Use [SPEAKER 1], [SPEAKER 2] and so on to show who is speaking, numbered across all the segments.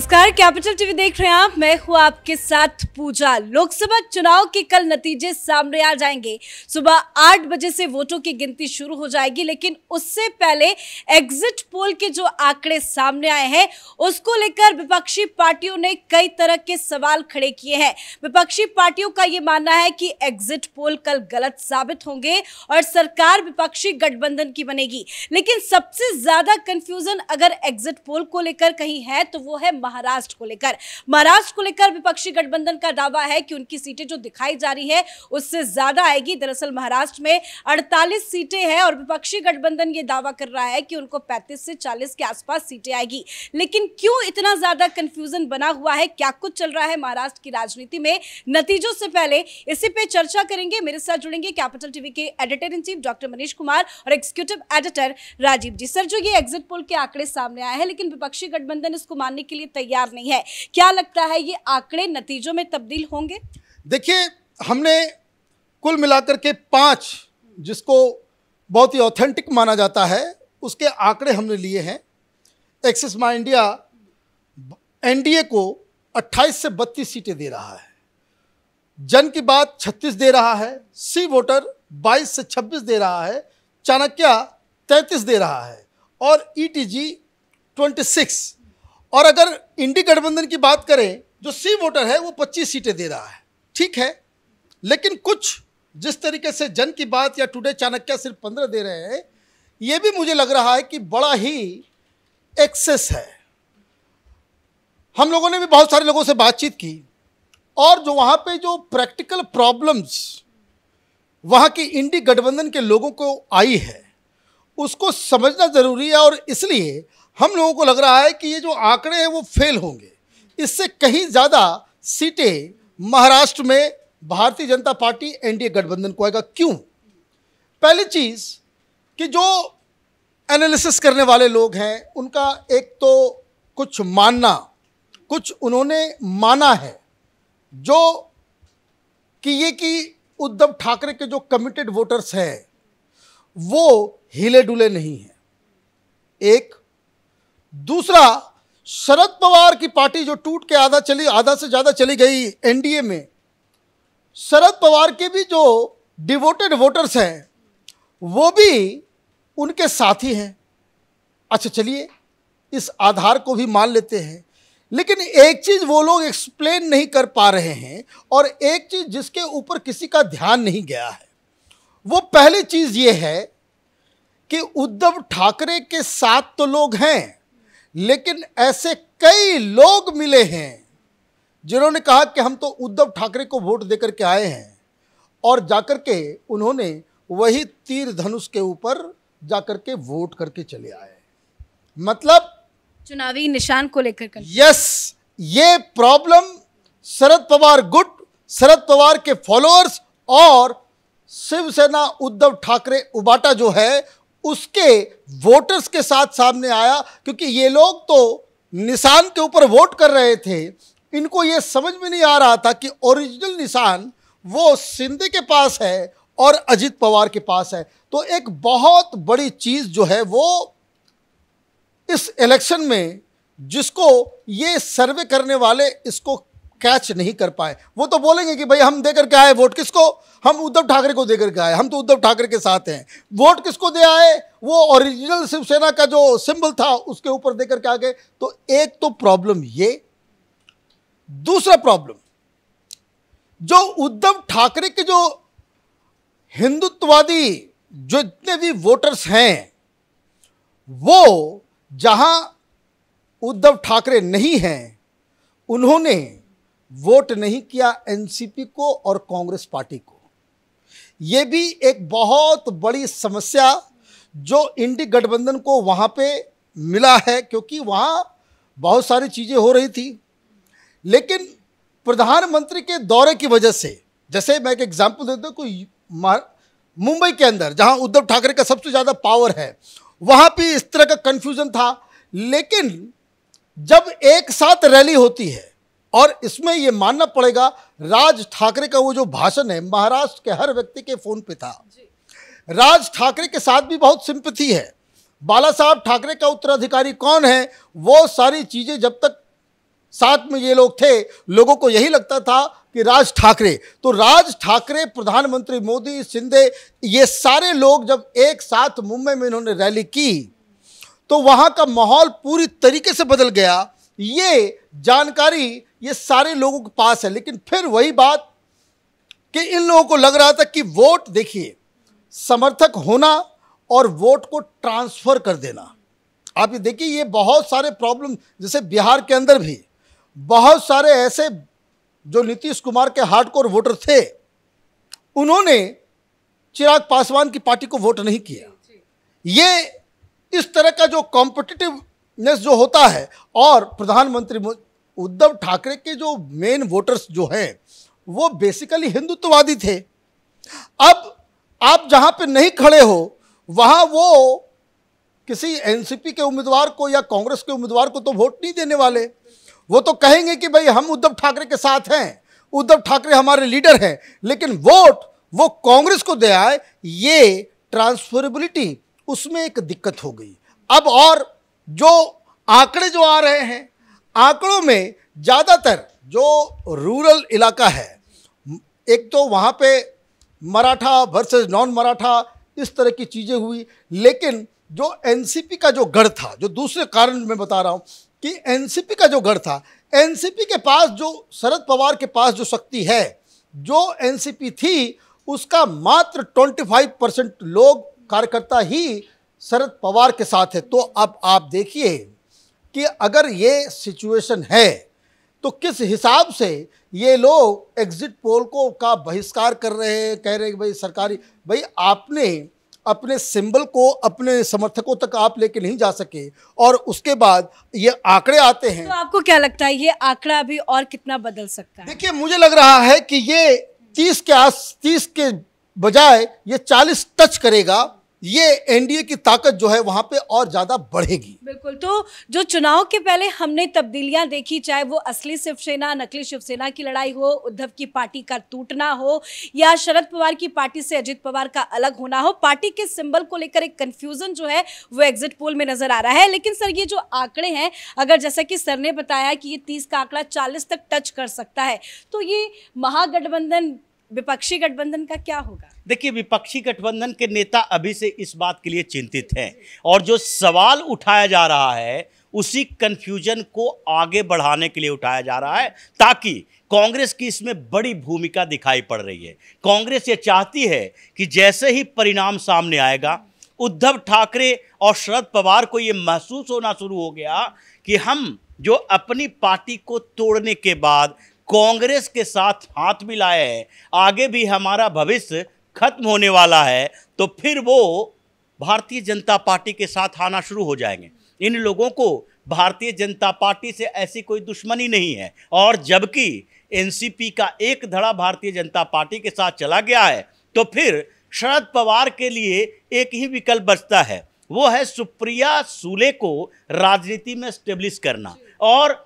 [SPEAKER 1] नमस्कार, capital TV देख रहे हैं आप। मैं हूं आपके साथ पूजा। लोकसभा चुनाव के कल नतीजे सामने आ जाएंगे। सुबह 8 बजे से वोटों की गिनती शुरू हो जाएगी, लेकिन उससे पहले एग्जिट पोल के जो आंकड़े सामने आए हैं उसको लेकर विपक्षी पार्टियों ने कई तरह के सवाल खड़े किए हैं। विपक्षी पार्टियों का ये मानना है कि एग्जिट पोल कल गलत साबित होंगे और सरकार विपक्षी गठबंधन की बनेगी। लेकिन सबसे ज्यादा कंफ्यूजन अगर एग्जिट पोल को लेकर कहीं है तो वो है महाराष्ट्र को लेकर। महाराष्ट्र को लेकर विपक्षी गठबंधन का दावा है कि उनकी सीटें जो दिखाई जा रही है उससे ज्यादा आएगी। दरअसल महाराष्ट्र में 48 सीटें हैं और विपक्षी गठबंधन ये दावा कर रहा है कि उनको 35 से 40 के आसपास सीटें आएगी। लेकिन क्यों इतना ज्यादा कंफ्यूजन बना हुआ है, क्या कुछ चल रहा है महाराष्ट्र की राजनीति में नतीजों से पहले, इसी पे चर्चा करेंगे। मेरे साथ जुड़ेंगे कैपिटल टीवी के editor in chief doctor Manish Kumar और एग्जीक्यूटिव एडिटर राजीव जी। सर, जो ये एग्जिट पोल के आंकड़े सामने आए हैं लेकिन विपक्षी गठबंधन इसको मानने के लिए तैयार नहीं है, क्या लगता है ये आंकड़े नतीजों में तब्दील होंगे?
[SPEAKER 2] देखिए, हमने कुल मिलाकर के 5 जिसको बहुत ही ऑथेंटिक माना जाता है उसके आंकड़े हमने लिए हैं। एक्सिस माई इंडिया एनडीए को 28 से 32 सीटें दे रहा है, जन की बात 36 दे रहा है, सी वोटर 22 से 26 दे रहा है, चाणक्य 33 दे रहा है और ईटीजी 26। और अगर इंडी गठबंधन की बात करें, जो सी वोटर है वो 25 सीटें दे रहा है। ठीक है, लेकिन कुछ जिस तरीके से जन की बात या टुडे चाणक्य सिर्फ 15 दे रहे हैं, ये भी मुझे लग रहा है कि बड़ा ही एक्सेस है। हम लोगों ने भी बहुत सारे लोगों से बातचीत की और जो वहाँ पे जो प्रैक्टिकल प्रॉब्लम्स वहाँ की इंडी गठबंधन के लोगों को आई है उसको समझना ज़रूरी है और इसलिए हम लोगों को लग रहा है कि ये जो आंकड़े हैं वो फेल होंगे। इससे कहीं ज़्यादा सीटें महाराष्ट्र में भारतीय जनता पार्टी एनडीए गठबंधन को आएगा। क्यों? पहली चीज़ कि जो एनालिसिस करने वाले लोग हैं उनका एक तो कुछ मानना, कुछ उन्होंने माना है जो कि ये कि उद्धव ठाकरे के जो कमिटेड वोटर्स हैं वो हिले डुले नहीं हैं। एक दूसरा, शरद पवार की पार्टी जो टूट के आधा से ज़्यादा चली गई एनडीए में, शरद पवार के भी जो डिवोटेड वोटर्स हैं वो भी उनके साथी हैं। अच्छा, चलिए इस आधार को भी मान लेते हैं, लेकिन एक चीज़ वो लोग एक्सप्लेन नहीं कर पा रहे हैं और एक चीज़ जिसके ऊपर किसी का ध्यान नहीं गया है, वो पहली चीज़ ये है कि उद्धव ठाकरे के साथ तो लोग हैं, लेकिन ऐसे कई लोग मिले हैं जिन्होंने कहा कि हम तो उद्धव ठाकरे को वोट देकर के आए हैं और जाकर के उन्होंने वही तीर धनुष के ऊपर जाकर के वोट करके चले आए। मतलब
[SPEAKER 1] चुनावी निशान को लेकर
[SPEAKER 2] यस, ये प्रॉब्लम शरद पवार गुट, शरद पवार के फॉलोअर्स और शिवसेना उद्धव ठाकरे उबाटा जो है उसके वोटर्स के साथ सामने आया, क्योंकि ये लोग तो निशान के ऊपर वोट कर रहे थे। इनको ये समझ में नहीं आ रहा था कि ओरिजिनल निशान वो शिंदे के पास है और अजित पवार के पास है। तो एक बहुत बड़ी चीज़ जो है वो इस इलेक्शन में, जिसको ये सर्वे करने वाले इसको कैच नहीं कर पाए। वो तो बोलेंगे कि भाई हम देकर के आए वोट किसको, हम उद्धव ठाकरे को देकर के आए, हम तो उद्धव ठाकरे के साथ हैं। वोट किसको दे आए, वो ओरिजिनल शिवसेना का जो सिंबल था उसके ऊपर देकर के आ गए। तो एक तो प्रॉब्लम ये। दूसरा प्रॉब्लम, जो उद्धव ठाकरे के जो हिंदुत्ववादी जो जितने भी वोटर्स हैं, वो जहां उद्धव ठाकरे नहीं हैं उन्होंने वोट नहीं किया एनसीपी को और कांग्रेस पार्टी को। ये भी एक बहुत बड़ी समस्या जो इंडी गठबंधन को वहाँ पे मिला है, क्योंकि वहाँ बहुत सारी चीज़ें हो रही थी, लेकिन प्रधानमंत्री के दौरे की वजह से, जैसे मैं एक एग्जांपल देता हूँ, कोई मुंबई के अंदर जहाँ उद्धव ठाकरे का सबसे ज़्यादा पावर है वहाँ भी इस तरह का कन्फ्यूज़न था। लेकिन जब एक साथ रैली होती है, और इसमें ये मानना पड़ेगा राज ठाकरे का वो जो भाषण है महाराष्ट्र के हर व्यक्ति के फ़ोन पे था। राज ठाकरे के साथ भी बहुत सिंपैथी है। बाला साहब ठाकरे का उत्तराधिकारी कौन है, वो सारी चीज़ें जब तक साथ में ये लोग थे, लोगों को यही लगता था कि राज ठाकरे, तो राज ठाकरे, प्रधानमंत्री मोदी, शिंदे, ये सारे लोग जब एक साथ मुंबई में इन्होंने रैली की तो वहां का माहौल पूरी तरीके से बदल गया। ये जानकारी ये सारे लोगों के पास है, लेकिन फिर वही बात कि इन लोगों को लग रहा था कि वोट, देखिए, समर्थक होना और वोट को ट्रांसफर कर देना। आप ये देखिए, ये बहुत सारे प्रॉब्लम, जैसे बिहार के अंदर भी बहुत सारे ऐसे जो नीतीश कुमार के हार्डकोर वोटर थे, उन्होंने चिराग पासवान की पार्टी को वोट नहीं किया। ये इस तरह का जो कॉम्पिटिटिवनेस जो होता है, और प्रधानमंत्री उद्धव ठाकरे के जो मेन वोटर्स जो हैं वो बेसिकली हिंदुत्ववादी थे। अब आप जहां पे नहीं खड़े हो वहां वो किसी एनसीपी के उम्मीदवार को या कांग्रेस के उम्मीदवार को तो वोट नहीं देने वाले। वो तो कहेंगे कि भाई हम उद्धव ठाकरे के साथ हैं, उद्धव ठाकरे हमारे लीडर हैं, लेकिन वोट वो कांग्रेस को दे आए, ये ट्रांसफरेबिलिटी, उसमें एक दिक्कत हो गई। अब और जो आंकड़े जो आ रहे हैं, आंकड़ों में ज़्यादातर जो रूरल इलाका है, एक तो वहाँ पे मराठा वर्सेस नॉन मराठा इस तरह की चीज़ें हुई, लेकिन जो एनसीपी का जो गढ़ था, जो दूसरे कारण मैं बता रहा हूँ कि एनसीपी का जो गढ़ था, एनसीपी के पास जो शरद पवार के पास जो शक्ति है, जो एनसीपी थी उसका मात्र 25% लोग, कार्यकर्ता ही शरद पवार के साथ है। तो अब आप देखिए कि अगर ये सिचुएशन है तो किस हिसाब से ये लोग एग्जिट पोल को का बहिष्कार कर रहे हैं, कह रहे हैं कि भाई सरकारी, भाई आपने अपने सिंबल को अपने समर्थकों तक आप लेके नहीं जा सके, और उसके बाद ये आंकड़े आते हैं।
[SPEAKER 1] तो आपको क्या लगता है ये आंकड़ा अभी और कितना बदल सकता है?
[SPEAKER 2] देखिए, मुझे लग रहा है कि ये 30 के बजाय ये 40 टच करेगा। ये एनडीए की ताकत जो है वहां पे और ज्यादा बढ़ेगी।
[SPEAKER 1] बिल्कुल। तो जो चुनाव के पहले हमने तब्दीलियां देखी, चाहे वो असली शिवसेना नकली शिवसेना की लड़ाई हो, उद्धव की पार्टी का टूटना हो, या शरद पवार की पार्टी से अजित पवार का अलग होना हो, पार्टी के सिंबल को लेकर एक कंफ्यूजन जो है वो एग्जिट पोल में नजर आ रहा है। लेकिन सर, ये जो आंकड़े हैं, अगर जैसा कि सर ने बताया कि ये 30 का आंकड़ा 40 तक टच कर सकता है, तो ये महागठबंधन, विपक्षी गठबंधन का क्या होगा?
[SPEAKER 3] देखिए, विपक्षी गठबंधन के नेता अभी से इस बात के लिए चिंतित हैं, और जो सवाल उठाया जा रहा है उसी कंफ्यूजन को आगे बढ़ाने के लिए उठाया जा रहा है, ताकि कांग्रेस की इसमें बड़ी भूमिका दिखाई पड़ रही है। कांग्रेस ये चाहती है कि जैसे ही परिणाम सामने आएगा, उद्धव ठाकरे और शरद पवार को ये महसूस होना शुरू हो गया कि हम जो अपनी पार्टी को तोड़ने के बाद कांग्रेस के साथ हाथ मिलाए हैं, आगे भी हमारा भविष्य खत्म होने वाला है, तो फिर वो भारतीय जनता पार्टी के साथ आना शुरू हो जाएंगे। इन लोगों को भारतीय जनता पार्टी से ऐसी कोई दुश्मनी नहीं है, और जबकि एनसीपी का एक धड़ा भारतीय जनता पार्टी के साथ चला गया है, तो फिर शरद पवार के लिए एक ही विकल्प बचता है, वो है सुप्रिया सूले को राजनीति में स्टेब्लिश करना। और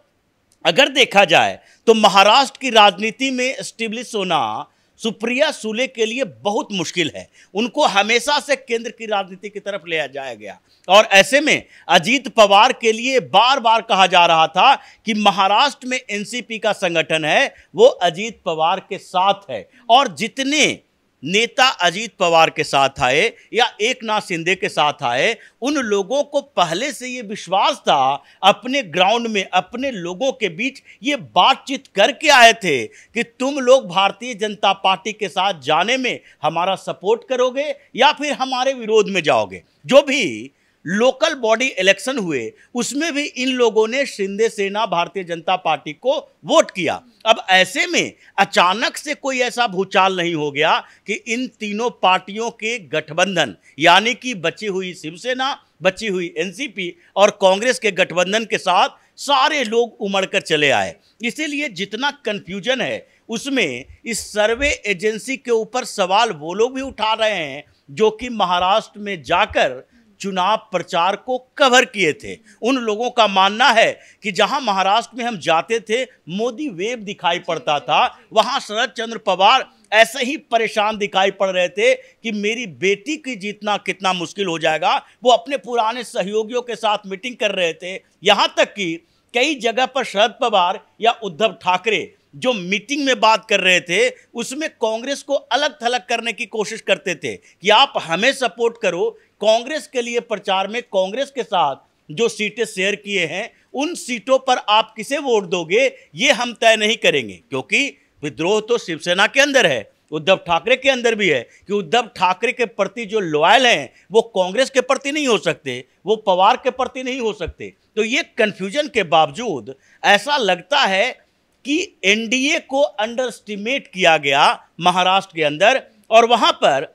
[SPEAKER 3] अगर देखा जाए तो महाराष्ट्र की राजनीति में स्टेब्लिश होना सुप्रिया सूले के लिए बहुत मुश्किल है। उनको हमेशा से केंद्र की राजनीति की तरफ ले जाया गया, और ऐसे में अजीत पवार के लिए बार बार कहा जा रहा था कि महाराष्ट्र में एनसीपी का संगठन है वो अजीत पवार के साथ है, और जितने नेता अजीत पवार के साथ आए या एकनाथ शिंदे के साथ आए, उन लोगों को पहले से ये विश्वास था, अपने ग्राउंड में अपने लोगों के बीच ये बातचीत करके आए थे कि तुम लोग भारतीय जनता पार्टी के साथ जाने में हमारा सपोर्ट करोगे या फिर हमारे विरोध में जाओगे। जो भी लोकल बॉडी इलेक्शन हुए उसमें भी इन लोगों ने शिंदे सेना भारतीय जनता पार्टी को वोट किया। अब ऐसे में अचानक से कोई ऐसा भूचाल नहीं हो गया कि इन तीनों पार्टियों के गठबंधन, यानी कि बची हुई शिवसेना, बची हुई एनसीपी और कांग्रेस के गठबंधन के साथ सारे लोग उमड़कर चले आए। इसीलिए जितना कंफ्यूजन है उसमें इस सर्वे एजेंसी के ऊपर सवाल वो लोग भी उठा रहे हैं जो कि महाराष्ट्र में जाकर चुनाव प्रचार को कवर किए थे। उन लोगों का मानना है कि जहां महाराष्ट्र में हम जाते थे मोदी वेव दिखाई पड़ता था, वहां शरद चंद्र पवार ऐसे ही परेशान दिखाई पड़ रहे थे कि मेरी बेटी की जीतना कितना मुश्किल हो जाएगा। वो अपने पुराने सहयोगियों के साथ मीटिंग कर रहे थे, यहां तक कि कई जगह पर शरद पवार या उद्धव ठाकरे जो मीटिंग में बात कर रहे थे उसमें कांग्रेस को अलग थलग करने की कोशिश करते थे कि आप हमें सपोर्ट करो, कांग्रेस के लिए प्रचार में कांग्रेस के साथ जो सीटें शेयर किए हैं उन सीटों पर आप किसे वोट दोगे ये हम तय नहीं करेंगे, क्योंकि विद्रोह तो शिवसेना के अंदर है, उद्धव ठाकरे के अंदर भी है कि उद्धव ठाकरे के प्रति जो लॉयल हैं वो कांग्रेस के प्रति नहीं हो सकते, वो पवार के प्रति नहीं हो सकते। तो ये कंफ्यूजन के बावजूद ऐसा लगता है कि एनडीए को अंडर एस्टिमेट किया गया महाराष्ट्र के अंदर, और वहां पर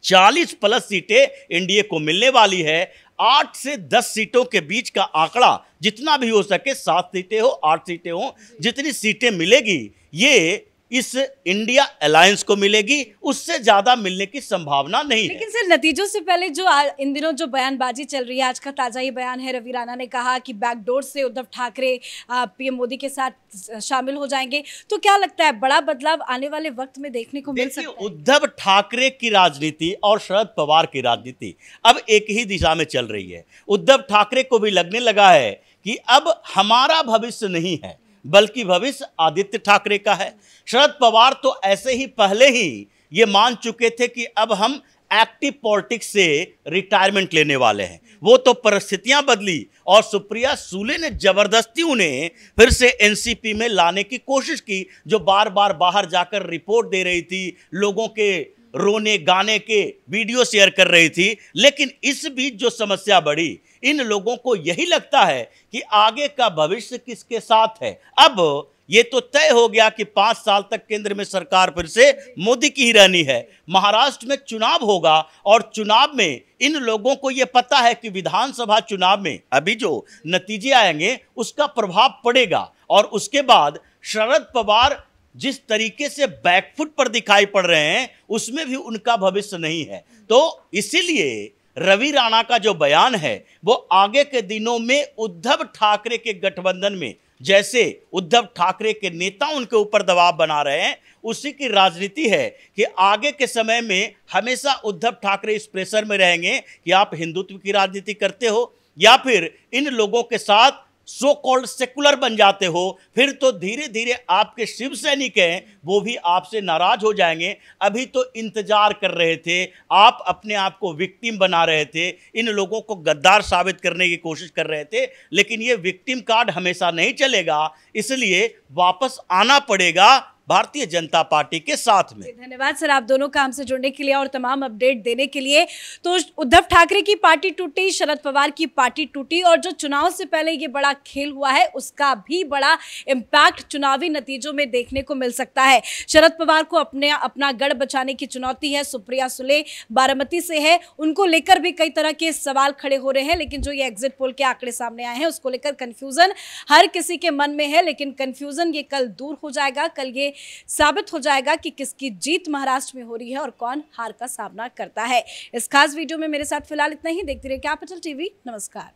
[SPEAKER 3] 40+ सीटें एनडीए को मिलने वाली है। 8 से 10 सीटों के बीच का आंकड़ा जितना भी हो सके, 7 सीटें हो 8 सीटें हो, जितनी सीटें मिलेगी ये इस इंडिया अलायंस को मिलेगी, उससे ज्यादा मिलने की संभावना नहीं है।
[SPEAKER 1] लेकिन सर नतीजों से पहले जो इन दिनों जो बयानबाजी चल रही है, आज का ताजा ही बयान है, रवि राणा ने कहा कि बैकडोर से उद्धव ठाकरे पीएम मोदी के साथ शामिल हो जाएंगे, तो क्या लगता है बड़ा बदलाव आने वाले वक्त में देखने को मिल सकता है?
[SPEAKER 3] उद्धव ठाकरे की राजनीति और शरद पवार की राजनीति अब एक ही दिशा में चल रही है। उद्धव ठाकरे को भी लगने लगा है कि अब हमारा भविष्य नहीं है बल्कि भविष्य आदित्य ठाकरे का है। शरद पवार तो ऐसे ही पहले ही ये मान चुके थे कि अब हम एक्टिव पॉलिटिक्स से रिटायरमेंट लेने वाले हैं। वो तो परिस्थितियां बदली और सुप्रिया सुले ने जबरदस्ती उन्हें फिर से एनसीपी में लाने की कोशिश की, जो बार बार बाहर जाकर रिपोर्ट दे रही थी, लोगों के रोने गाने के वीडियो शेयर कर रही थी। लेकिन इस बीच जो समस्या बढ़ी, इन लोगों को यही लगता है कि आगे का भविष्य किसके साथ है। अब ये तो तय हो गया कि 5 साल तक केंद्र में सरकार फिर से मोदी की ही रहनी है। महाराष्ट्र में चुनाव होगा और चुनाव में इन लोगों को ये पता है कि विधानसभा चुनाव में अभी जो नतीजे आएंगे उसका प्रभाव पड़ेगा, और उसके बाद शरद पवार जिस तरीके से बैकफुट पर दिखाई पड़ रहे हैं उसमें भी उनका भविष्य नहीं है। तो इसीलिए रवि राणा का जो बयान है वो आगे के दिनों में उद्धव ठाकरे के गठबंधन में, जैसे उद्धव ठाकरे के नेता उनके ऊपर दबाव बना रहे हैं, उसी की राजनीति है कि आगे के समय में हमेशा उद्धव ठाकरे इस प्रेशर में रहेंगे कि आप हिंदुत्व की राजनीति करते हो या फिर इन लोगों के साथ सो कॉल्ड सेकुलर बन जाते हो। फिर तो धीरे धीरे आपके शिव सैनिक हैं वो भी आपसे नाराज हो जाएंगे। अभी तो इंतजार कर रहे थे, आप अपने आप को विक्टिम बना रहे थे, इन लोगों को गद्दार साबित करने की कोशिश कर रहे थे, लेकिन ये विक्टिम कार्ड हमेशा नहीं चलेगा, इसलिए वापस आना पड़ेगा भारतीय जनता पार्टी के साथ में।
[SPEAKER 1] धन्यवाद सर आप दोनों का हमसे जुड़ने के लिए और तमाम अपडेट देने के लिए। तो उद्धव ठाकरे की पार्टी टूटी, शरद पवार की पार्टी टूटी, और जो चुनाव से पहले ये बड़ा खेल हुआ है उसका भी बड़ा इम्पैक्ट चुनावी नतीजों में देखने को मिल सकता है। शरद पवार को अपना गढ़ बचाने की चुनौती है। सुप्रिया सुले बारामती से है, उनको लेकर भी कई तरह के सवाल खड़े हो रहे हैं, लेकिन जो ये एग्जिट पोल के आंकड़े सामने आए हैं उसको लेकर कंफ्यूजन हर किसी के मन में है। लेकिन कंफ्यूजन ये कल दूर हो जाएगा, कल ये साबित हो जाएगा कि किसकी जीत महाराष्ट्र में हो रही है और कौन हार का सामना करता है। इस खास वीडियो में मेरे साथ फिलहाल इतना ही। देखते रहिए कैपिटल टीवी। नमस्कार।